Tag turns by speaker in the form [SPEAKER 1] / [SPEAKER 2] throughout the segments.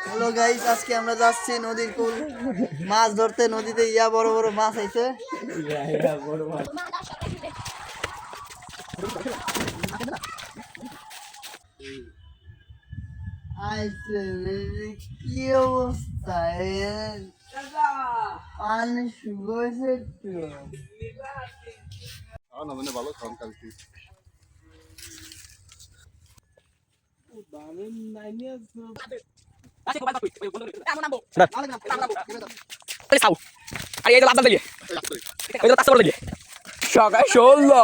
[SPEAKER 1] Hello guys, আজকে আমরা যাচ্ছি নদীর কুল মাছ ধরতে। নদীতে বড় বড় মাছ আইছে। কি অবস্থা, পানি শুকোছে একটু। ভালো খান কালকে
[SPEAKER 2] সকাল 16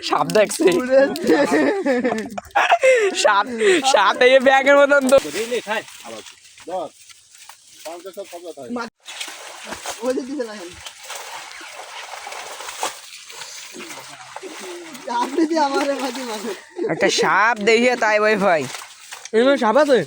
[SPEAKER 2] সাপ দেখছি, সাপ এই ব্যাগের মতন তো একটা সাপ দেখিয়ে তাই ভাই ভাই সাপ আছে।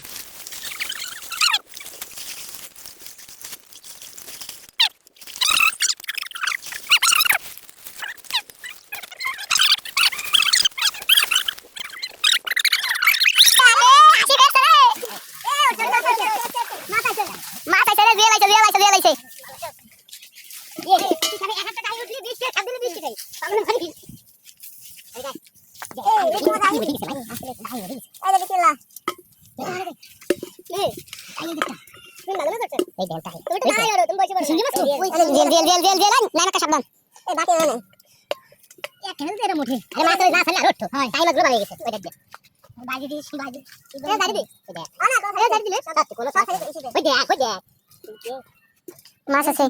[SPEAKER 2] মাছ আছে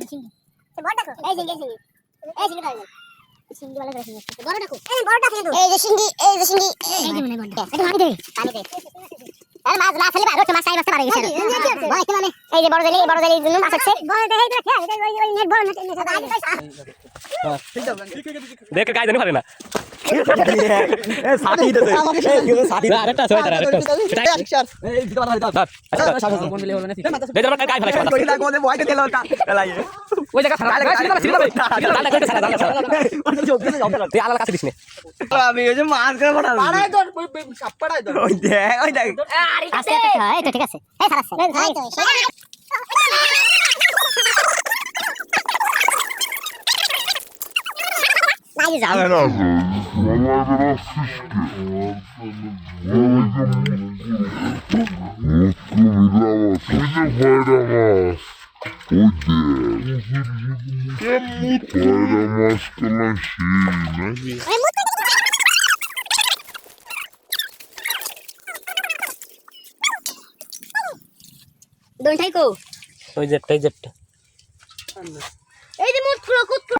[SPEAKER 2] এই যে শিঙ্গি, এই যে শিঙ্গি, মাছ না ফেলে রোট মাছ চাই পারে গেছে। এই যে বড় জালি, বড় জালির জন্য মাছ আছে। দেখ গায় জানি পারে না। সাথী দিতে এই সাথী আরেকটা আছে, আরেকটা এই দিতে পারে দাও। আচ্ছা কোন মিলে হলো না ঠিক। দে দাও গায় ফেলাই কই না কোনে ভয় দিতে লতা ফেলাই ওই জায়গা ছাড়া দাদা কইতে ছাড়া দাদা তুই আলাদা কাছে দিস নে। আমি ওই যে মাছ করে পড়া পাড়াই তো সাপ পাড়াই তো ওই দেখ ওই দেখ আচ্ছা এই তো ঠিক আছে এই ছাড়াছে এই তো নাই যাও না ওই জেটটা এই যে মোট পুরো কুত্ত